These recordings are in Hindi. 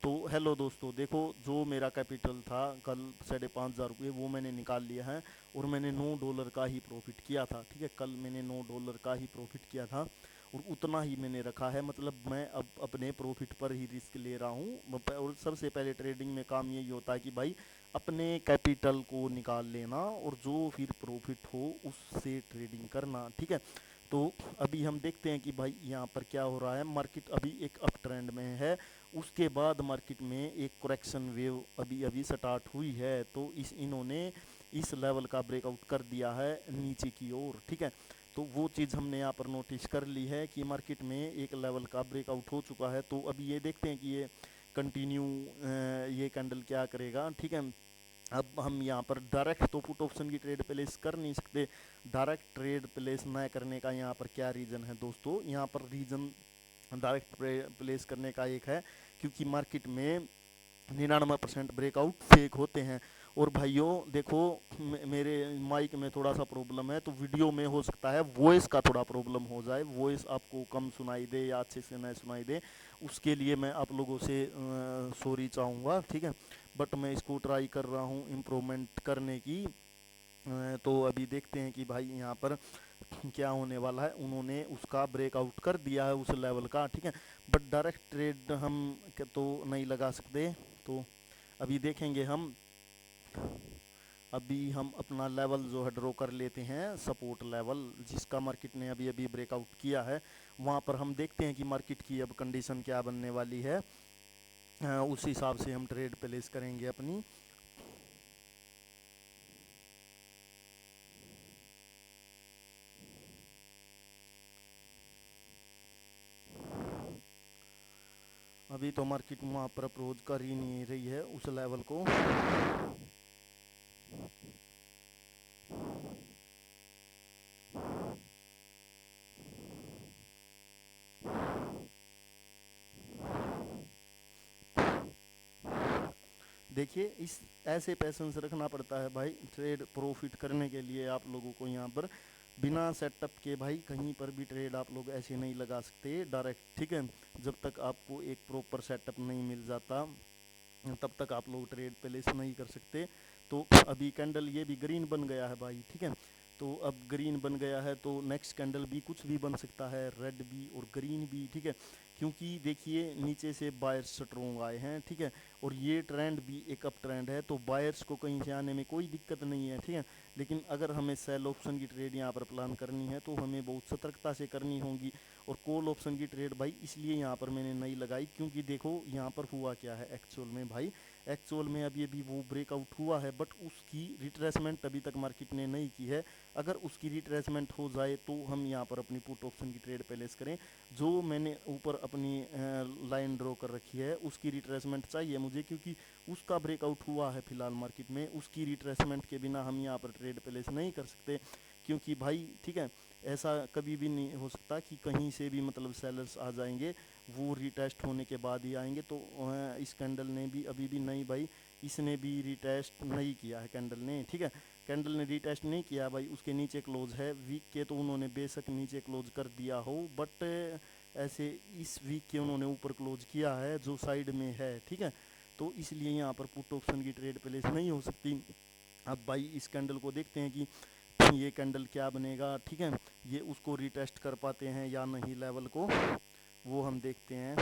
तो हेलो दोस्तों, देखो जो मेरा कैपिटल था कल 5,500 रुपये वो मैंने निकाल लिया है। और मैंने $9 का ही प्रॉफिट किया था। ठीक है, कल मैंने $9 का ही प्रॉफिट किया था और उतना ही मैंने रखा है। मतलब मैं अब अपने प्रॉफिट पर ही रिस्क ले रहा हूँ। और सबसे पहले ट्रेडिंग में काम यही होता है कि भाई अपने कैपिटल को निकाल लेना और जो फिर प्रॉफिट हो उससे ट्रेडिंग करना। ठीक है, तो अभी हम देखते हैं कि भाई यहाँ पर क्या हो रहा है। मार्केट अभी एक अप ट्रेंड में है। उसके बाद मार्केट में एक करेक्शन वेव अभी अभी स्टार्ट हुई है। तो इन्होंने इस लेवल का ब्रेकआउट कर दिया है नीचे की ओर। ठीक है, तो वो चीज़ हमने यहाँ पर नोटिस कर ली है कि मार्केट में एक लेवल का ब्रेकआउट हो चुका है। तो अभी ये देखते हैं कि ये कंटिन्यू ये कैंडल क्या करेगा। ठीक है, अब हम यहाँ पर डायरेक्ट तो पुट ऑप्शन की ट्रेड प्लेस कर नहीं सकते। डायरेक्ट ट्रेड प्लेस न करने का यहाँ पर क्या रीज़न है दोस्तों? यहाँ पर रीज़न डायरेक्ट प्लेस करने का एक है, क्योंकि मार्केट में 99% ब्रेकआउट फेक होते हैं। और भाइयों देखो, मेरे माइक में थोड़ा सा प्रॉब्लम है, तो वीडियो में हो सकता है वॉइस का थोड़ा प्रॉब्लम हो जाए, वॉइस आपको कम सुनाई दे या अच्छे से न सुनाई दे। उसके लिए मैं आप लोगों से सॉरी चाहूँगा। ठीक है, बट मैं इसको ट्राई कर रहा हूँ इम्प्रूवमेंट करने की। तो अभी देखते हैं कि भाई यहाँ पर क्या होने वाला है। उन्होंने उसका ब्रेकआउट कर दिया है उस लेवल का। ठीक है, बट डायरेक्ट ट्रेड हम तो नहीं लगा सकते। तो अभी देखेंगे हम। अभी हम अपना लेवल जो है ड्रॉ कर लेते हैं, सपोर्ट लेवल जिसका मार्केट ने अभी अभी ब्रेकआउट किया है। वहाँ पर हम देखते हैं कि मार्केट की अब कंडीशन क्या बनने वाली है। उस हिसाब से हम ट्रेड प्लेस करेंगे अपनी। अभी तो मार्केट वहाँ पर अप्रोच कर ही नहीं रही है उस लेवल को। देखिए, इस ऐसे पैसेंस रखना पड़ता है भाई ट्रेड प्रॉफिट करने के लिए। आप लोगों को यहाँ पर बिना सेटअप के भाई कहीं पर भी ट्रेड आप लोग ऐसे नहीं लगा सकते डायरेक्ट। ठीक है, जब तक आपको एक प्रॉपर सेटअप नहीं मिल जाता तब तक आप लोग ट्रेड प्लेस नहीं कर सकते। तो अभी कैंडल ये भी ग्रीन बन गया है भाई। ठीक है, तो अब ग्रीन बन गया है तो नेक्स्ट कैंडल भी कुछ भी बन सकता है, रेड भी और ग्रीन भी। ठीक है, क्योंकि देखिए नीचे से बायर्स स्ट्रोंग आए हैं। ठीक है, और ये ट्रेंड भी एक अप ट्रेंड है, तो बायर्स को कहीं से आने में कोई दिक्कत नहीं है। ठीक है, लेकिन अगर हमें सेल ऑप्शन की ट्रेड यहाँ पर प्लान करनी है तो हमें बहुत सतर्कता से करनी होगी। और कॉल ऑप्शन की ट्रेड भाई इसलिए यहाँ पर मैंने नहीं लगाई, क्योंकि देखो यहाँ पर हुआ क्या है एक्चुअल में भाई। एक्चुअल में अभी अभी वो ब्रेकआउट हुआ है, बट उसकी रिट्रेसमेंट अभी तक मार्केट ने नहीं की है। अगर उसकी रिट्रेसमेंट हो जाए तो हम यहाँ पर अपनी पुट ऑप्शन की ट्रेड प्लेस करें। जो मैंने ऊपर अपनी लाइन ड्रॉ कर रखी है उसकी रिट्रेसमेंट चाहिए मुझे, क्योंकि उसका ब्रेकआउट हुआ है फिलहाल मार्केट में। उसकी रिट्रेसमेंट के बिना हम यहाँ पर ट्रेड प्लेस नहीं कर सकते, क्योंकि भाई ठीक है, ऐसा कभी भी नहीं हो सकता कि कहीं से भी मतलब सेलर्स आ जाएंगे। वो रिटेस्ट होने के बाद ही आएंगे। तो इस कैंडल ने भी अभी भी नहीं भाई, इसने भी रिटेस्ट नहीं किया है कैंडल ने। ठीक है, कैंडल ने रिटेस्ट नहीं किया भाई, उसके नीचे क्लोज है वीक के। तो उन्होंने बेशक नीचे क्लोज कर दिया हो, बट ऐसे इस वीक के उन्होंने ऊपर क्लोज किया है जो साइड में है। ठीक है, तो इसलिए यहाँ पर पुट ऑप्शन की ट्रेड प्लेस नहीं हो सकती। अब भाई इस कैंडल को देखते हैं कि ये कैंडल क्या बनेगा। ठीक है, ये उसको रिटेस्ट कर पाते हैं या नहीं लेवल को, वो हम देखते हैं।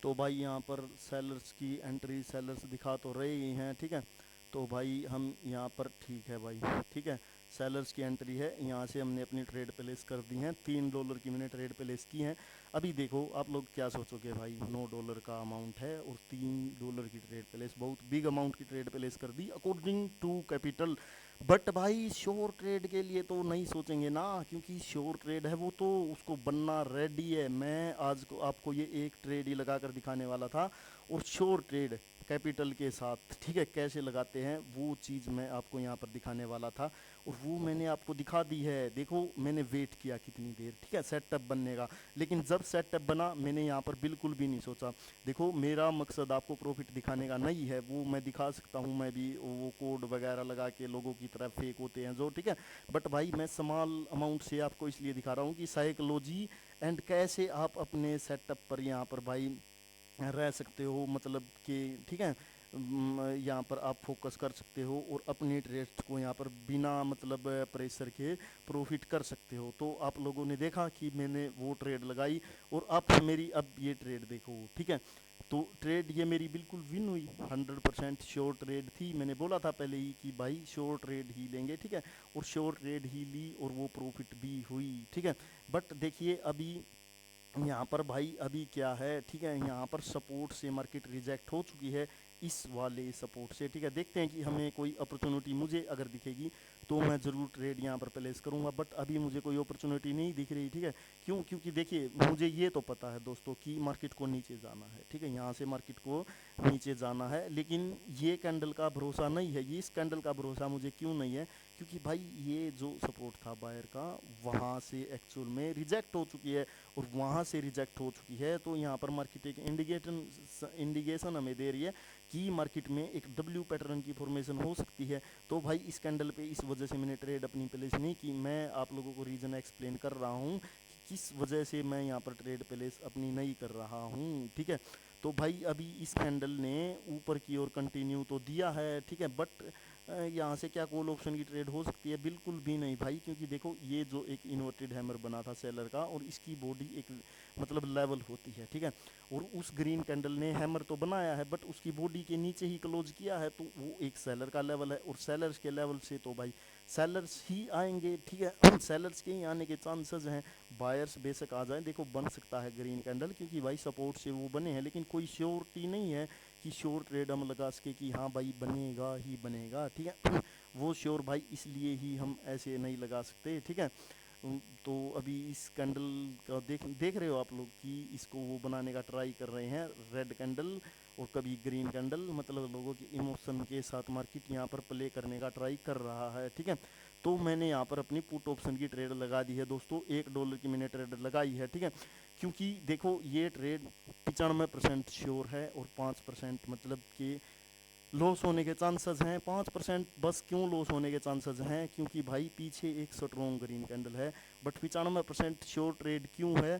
तो भाई यहाँ पर सेलर्स की एंट्री सेलर्स दिखा तो रहे ही हैं। ठीक है, तो भाई हम यहाँ पर ठीक है भाई। ठीक है, सेलर्स की एंट्री है, यहाँ से हमने अपनी ट्रेड प्लेस कर दी हैं। $3 की मैंने ट्रेड प्लेस की हैं। अभी देखो आप लोग क्या सोचोगे भाई, $9 का अमाउंट है और $3 की ट्रेड प्लेस, बहुत बिग अमाउंट की ट्रेड प्लेस कर दी अकॉर्डिंग टू कैपिटल। बट भाई श्योर ट्रेड के लिए तो नहीं सोचेंगे ना, क्योंकि श्योर ट्रेड है वो तो उसको बनना रेडी है। मैं आज को आपको ये एक ट्रेड ही लगा कर दिखाने वाला था। और श्योर ट्रेड कैपिटल के साथ, ठीक है, कैसे लगाते हैं वो चीज़ मैं आपको यहाँ पर दिखाने वाला था। और वो मैंने आपको दिखा दी है। देखो मैंने वेट किया कितनी देर, ठीक है, सेटअप बनने का। लेकिन जब सेटअप बना मैंने यहाँ पर बिल्कुल भी नहीं सोचा। देखो मेरा मकसद आपको प्रॉफिट दिखाने का नहीं है, वो मैं दिखा सकता हूँ, मैं भी वो कोड वगैरह लगा के लोगों की तरह फेक होते हैं जो, ठीक है। बट भाई मैं स्मॉल अमाउंट से आपको इसलिए दिखा रहा हूँ कि साइकोलॉजी एंड कैसे आप अपने सेटअप पर यहाँ पर भाई रह सकते हो, मतलब कि ठीक है, यहाँ पर आप फोकस कर सकते हो और अपने ट्रेड्स को यहाँ पर बिना मतलब प्रेशर के प्रॉफिट कर सकते हो। तो आप लोगों ने देखा कि मैंने वो ट्रेड लगाई और आप मेरी अब ये ट्रेड देखो, ठीक है। तो ट्रेड ये मेरी बिल्कुल विन हुई, 100% श्योर ट्रेड थी। मैंने बोला था पहले ही कि भाई श्योर ट्रेड ही लेंगे, ठीक है, और श्योर ट्रेड ही ली और वो प्रॉफिट भी हुई, ठीक है। बट देखिए अभी यहाँ पर भाई अभी क्या है, ठीक है, यहाँ पर सपोर्ट से मार्केट रिजेक्ट हो चुकी है, इस वाले सपोर्ट से, ठीक है। देखते हैं कि हमें कोई अपॉर्चुनिटी मुझे अगर दिखेगी तो मैं ज़रूर ट्रेड यहाँ पर प्लेस करूँगा। बट अभी मुझे कोई अपॉर्चुनिटी नहीं दिख रही, ठीक है। क्यों? क्योंकि देखिए मुझे ये तो पता है दोस्तों कि मार्केट को नीचे जाना है, ठीक है, यहाँ से मार्केट को नीचे जाना है। लेकिन ये कैंडल का भरोसा नहीं है, ये इस कैंडल का भरोसा मुझे क्यों नहीं है, क्योंकि भाई ये जो सपोर्ट था बायर का वहाँ से एक्चुअल में रिजेक्ट हो चुकी है और वहाँ से रिजेक्ट हो चुकी है। तो यहाँ पर मार्केट एक इंडिकेशन हमें दे रही है कि मार्केट में एक डब्ल्यू पैटर्न की फॉर्मेशन हो सकती है। तो भाई इस कैंडल पे इस वजह से मैंने ट्रेड अपनी प्लेस नहीं की। मैं आप लोगों को रीज़न एक्सप्लेन कर रहा हूँ कि किस वजह से मैं यहाँ पर ट्रेड प्लेस अपनी नहीं कर रहा हूँ, ठीक है। तो भाई अभी इस कैंडल ने ऊपर की ओर कंटिन्यू तो दिया है, ठीक है, बट यहाँ से क्या कॉल ऑप्शन की ट्रेड हो सकती है? बिल्कुल भी नहीं भाई, क्योंकि देखो ये जो एक इन्वर्टेड हैमर बना था सेलर का और इसकी बॉडी एक मतलब लेवल होती है, ठीक है। और उस ग्रीन कैंडल ने हैमर तो बनाया है बट उसकी बॉडी के नीचे ही क्लोज किया है, तो वो एक सेलर का लेवल है और सेलर्स के लेवल से तो भाई सेलर्स ही आएंगे, ठीक है। सेलर्स के ही आने के चांसेस हैं। बायर्स बेशक आ जाए, देखो बन सकता है ग्रीन कैंडल, क्योंकि भाई सपोर्ट से वो बने हैं, लेकिन कोई श्योरिटी नहीं है कि श्योर ट्रेड हम लगा सके कि हाँ भाई बनेगा ही बनेगा, ठीक है। वो श्योर भाई इसलिए ही हम ऐसे नहीं लगा सकते, ठीक है। तो अभी इस कैंडल का देख देख रहे हो आप लोग कि इसको वो बनाने का ट्राई कर रहे हैं, रेड कैंडल और कभी ग्रीन कैंडल, मतलब लोगों के इमोशन के साथ मार्केट यहाँ पर प्ले करने का ट्राई कर रहा है, ठीक है। तो मैंने यहाँ पर अपनी पुट ऑप्शन की ट्रेड लगा दी है दोस्तों, $1 की मैंने ट्रेड लगाई है, ठीक है। क्योंकि देखो ये ट्रेड 95% श्योर है और 5% मतलब कि लॉस होने के चांसेस हैं। 5% बस क्यों लॉस होने के चांसेस हैं? क्योंकि भाई पीछे एक स्ट्रॉन्ग ग्रीन कैंडल है। बट 95% श्योर ट्रेड क्यों है?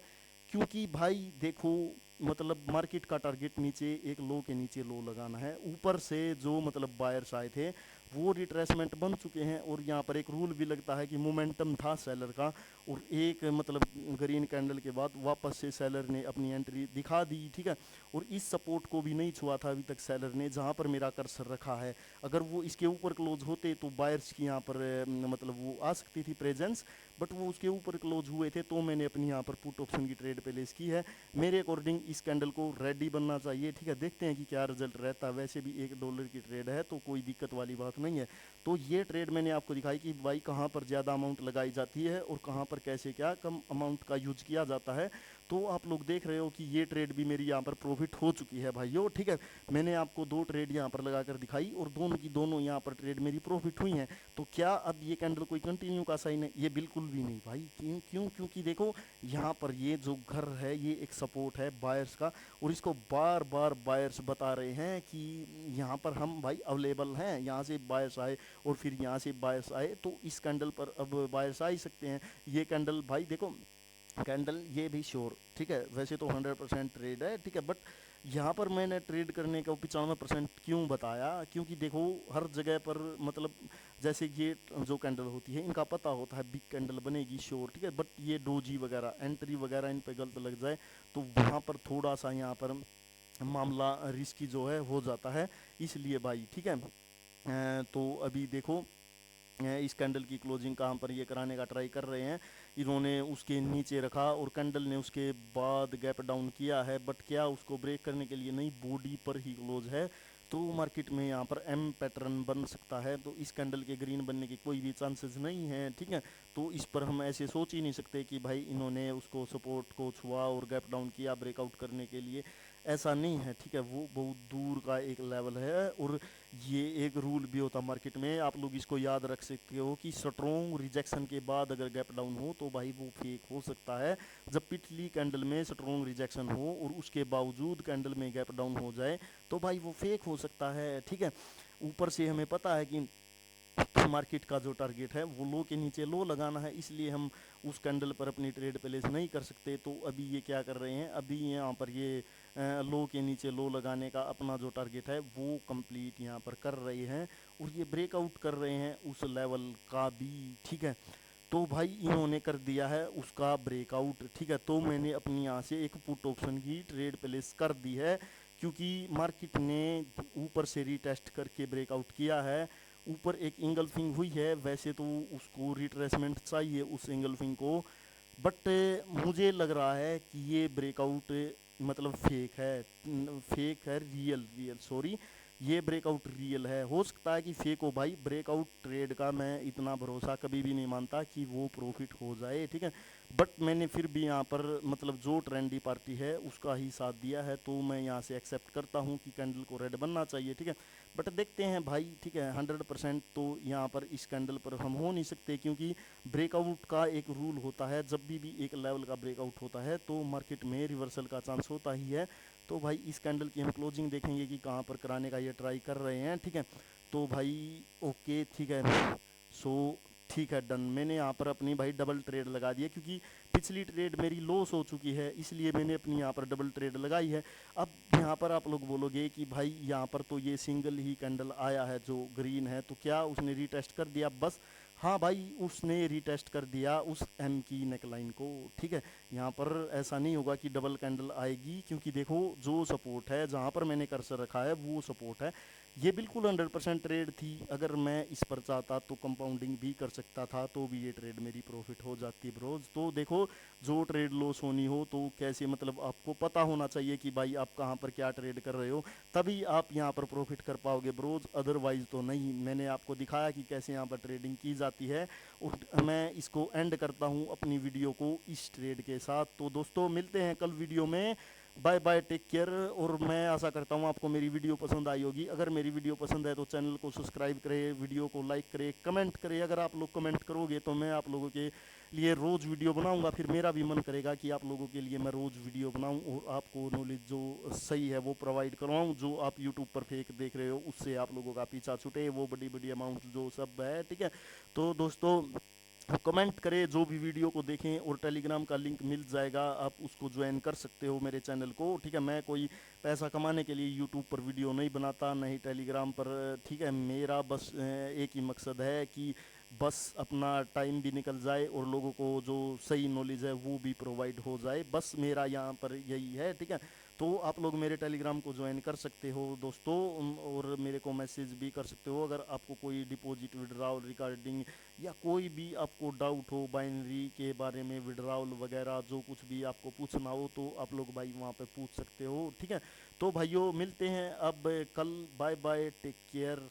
क्योंकि भाई देखो मतलब मार्केट का टारगेट नीचे एक लो के नीचे लो लगाना है। ऊपर से जो मतलब बायर्स आए थे वो रिट्रेसमेंट बन चुके हैं और यहाँ पर एक रूल भी लगता है कि मोमेंटम था सेलर का और एक मतलब ग्रीन कैंडल के बाद वापस से सेलर ने अपनी एंट्री दिखा दी, ठीक है। और इस सपोर्ट को भी नहीं छुआ था अभी तक सेलर ने, जहाँ पर मेरा कर्सर रखा है। अगर वो इसके ऊपर क्लोज होते तो बायर्स की यहाँ पर मतलब वो आ सकती थी प्रेजेंस, बट वो उसके ऊपर क्लोज हुए थे तो मैंने अपनी यहाँ पर पुट ऑप्शन की ट्रेड प्लेस की है। मेरे अकॉर्डिंग इस कैंडल को रेडी बनना चाहिए, ठीक है। देखते हैं कि क्या रिजल्ट रहता है। वैसे भी $1 की ट्रेड है तो कोई दिक्कत वाली बात नहीं है। तो ये ट्रेड मैंने आपको दिखाई कि भाई कहाँ पर ज़्यादा अमाउंट लगाई जाती है और कहाँ पर कैसे क्या कम अमाउंट का यूज किया जाता है। तो आप लोग देख रहे हो कि ये ट्रेड भी मेरी यहाँ पर प्रॉफिट हो चुकी है भाइयों, ठीक है। मैंने आपको 2 ट्रेड यहाँ पर लगा कर दिखाई और दोनों की दोनों यहाँ पर ट्रेड मेरी प्रॉफिट हुई हैं। तो क्या अब ये कैंडल कोई कंटिन्यू का साइन है? ये बिल्कुल भी नहीं भाई। क्यों क्यों क्योंकि देखो यहाँ पर ये जो घर है ये एक सपोर्ट है बायर्स का और इसको बार बार बायर्स बता रहे हैं कि यहाँ पर हम भाई अवेलेबल हैं, यहाँ से बायर्स आए और फिर यहाँ से बायर्स आए तो इस कैंडल पर अब बायर्स आ ही सकते हैं। ये कैंडल भाई देखो कैंडल ये भी श्योर, ठीक है, वैसे तो 100% ट्रेड है, ठीक है। बट यहाँ पर मैंने ट्रेड करने का 95% क्यों बताया? क्योंकि देखो हर जगह पर मतलब जैसे ये जो कैंडल होती है इनका पता होता है बिग कैंडल बनेगी श्योर, ठीक है। बट ये डोजी वगैरह एंट्री वगैरह इन पे गलत लग जाए तो वहाँ पर थोड़ा सा यहाँ पर मामला रिस्की जो है हो जाता है, इसलिए भाई, ठीक है। तो अभी देखो इस कैंडल की क्लोजिंग कहाँ पर ये कराने का ट्राई कर रहे हैं। इन्होंने उसके नीचे रखा और कैंडल ने उसके बाद गैप डाउन किया है, बट क्या उसको ब्रेक करने के लिए नहीं, बॉडी पर ही क्लोज है। तो मार्केट में यहाँ पर एम पैटर्न बन सकता है, तो इस कैंडल के ग्रीन बनने के कोई भी चांसेस नहीं है, ठीक है। तो इस पर हम ऐसे सोच ही नहीं सकते कि भाई इन्होंने उसको सपोर्ट को छुआ और गैप डाउन किया ब्रेकआउट करने के लिए। ऐसा नहीं है, ठीक है, वो बहुत दूर का एक लेवल है। और ये एक रूल भी होता मार्केट में, आप लोग इसको याद रख सकते हो कि स्ट्रॉन्ग रिजेक्शन के बाद अगर गैप डाउन हो तो भाई वो फेक हो सकता है। जब पिछली कैंडल में स्ट्रॉन्ग रिजेक्शन हो और उसके बावजूद कैंडल में गैप डाउन हो जाए तो भाई वो फेक हो सकता है, ठीक है। ऊपर से हमें पता है कि मार्केट का जो टारगेट है वो लो के नीचे लो लगाना है, इसलिए हम उस कैंडल पर अपनी ट्रेड प्लेस नहीं कर सकते। तो अभी ये क्या कर रहे हैं, अभी यहाँ पर ये लो के नीचे लो लगाने का अपना जो टारगेट है वो कंप्लीट यहाँ पर कर रहे हैं और ये ब्रेकआउट कर रहे हैं उस लेवल का भी, ठीक है। तो भाई इन्होंने कर दिया है उसका ब्रेकआउट, ठीक है। तो मैंने अपनी यहाँ से एक पुट ऑप्शन की ट्रेड प्लेस कर दी है, क्योंकि मार्केट ने ऊपर से रीटेस्ट करके ब्रेकआउट किया है। ऊपर एक इंगल्फिंग हुई है, वैसे तो उसको रिट्रेसमेंट चाहिए उस इंगल्फिंग को, बट मुझे लग रहा है कि ये ब्रेकआउट मतलब फेक है, रियल रियल सॉरी, ये ब्रेकआउट रियल है। हो सकता है कि फेक हो भाई, ब्रेकआउट ट्रेड का मैं इतना भरोसा कभी भी नहीं मानता कि वो प्रॉफिट हो जाए, ठीक है। बट मैंने फिर भी यहाँ पर मतलब जो ट्रेंडी पार्टी है उसका ही साथ दिया है, तो मैं यहाँ से एक्सेप्ट करता हूँ कि कैंडल को रेड बनना चाहिए, ठीक है। बट देखते हैं भाई, ठीक है, 100% तो यहाँ पर इस कैंडल पर हम हो नहीं सकते, क्योंकि ब्रेकआउट का एक रूल होता है, जब भी एक लेवल का ब्रेकआउट होता है तो मार्केट में रिवर्सल का चांस होता ही है। तो भाई इस कैंडल की हम क्लोजिंग देखेंगे कि कहाँ पर कराने का ये ट्राई कर रहे हैं, ठीक है। तो भाई ओके, ठीक है, सो ठीक है, डन। मैंने यहाँ पर अपनी भाई डबल ट्रेड लगा दी है, क्योंकि पिछली ट्रेड मेरी लॉस हो चुकी है, इसलिए मैंने अपनी यहाँ पर डबल ट्रेड लगाई है। अब यहाँ पर आप लोग बोलोगे कि भाई यहाँ पर तो ये सिंगल ही कैंडल आया है जो ग्रीन है, तो क्या उसने रीटेस्ट कर दिया बस? हाँ भाई, उसने रीटेस्ट कर दिया उस एम की नेकलाइन को, ठीक है। यहाँ पर ऐसा नहीं होगा कि डबल कैंडल आएगी, क्योंकि देखो जो सपोर्ट है जहाँ पर मैंने कर्सर रखा है वो सपोर्ट है। ये बिल्कुल 100% ट्रेड थी, अगर मैं इस पर चाहता तो कंपाउंडिंग भी कर सकता था, तो भी ये ट्रेड मेरी प्रॉफिट हो जाती ब्रोज। तो देखो, जो ट्रेड लॉस होनी हो तो कैसे, मतलब आपको पता होना चाहिए कि भाई आप कहाँ पर क्या ट्रेड कर रहे हो, तभी आप यहाँ पर प्रॉफिट कर पाओगे ब्रोज, अदरवाइज तो नहीं। मैंने आपको दिखाया कि कैसे यहाँ पर ट्रेडिंग की जाती है, और मैं इसको एंड करता हूँ अपनी वीडियो को इस ट्रेड के साथ। तो दोस्तों मिलते हैं कल वीडियो में, बाय बाय, टेक केयर। और मैं आशा करता हूँ आपको मेरी वीडियो पसंद आई होगी, अगर मेरी वीडियो पसंद है तो चैनल को सब्सक्राइब करें, वीडियो को लाइक करें, कमेंट करें। अगर आप लोग कमेंट करोगे तो मैं आप लोगों के लिए रोज़ वीडियो बनाऊंगा, फिर मेरा भी मन करेगा कि आप लोगों के लिए मैं रोज़ वीडियो बनाऊं और आपको नॉलेज जो सही है वो प्रोवाइड करवाऊं, जो आप यूट्यूब पर फेक देख रहे हो उससे आप लोगों का पीछा छूटे, वो बड़ी बड़ी अमाउंट जो सब है, ठीक है। तो दोस्तों कमेंट करें जो भी वीडियो को देखें, और टेलीग्राम का लिंक मिल जाएगा, आप उसको ज्वाइन कर सकते हो मेरे चैनल को, ठीक है। मैं कोई पैसा कमाने के लिए यूट्यूब पर वीडियो नहीं बनाता, नहीं टेलीग्राम पर, ठीक है। मेरा बस एक ही मकसद है कि बस अपना टाइम भी निकल जाए और लोगों को जो सही नॉलेज है वो भी प्रोवाइड हो जाए, बस मेरा यहाँ पर यही है, ठीक है। तो आप लोग मेरे टेलीग्राम को ज्वाइन कर सकते हो दोस्तों, और मेरे को मैसेज भी कर सकते हो अगर आपको कोई डिपॉजिट विड्रॉल रिगार्डिंग या कोई भी आपको डाउट हो बाइनरी के बारे में, विड्रॉल वगैरह जो कुछ भी आपको पूछना हो तो आप लोग भाई वहाँ पे पूछ सकते हो, ठीक है। तो भाइयों मिलते हैं अब कल, बाय बाय, टेक केयर।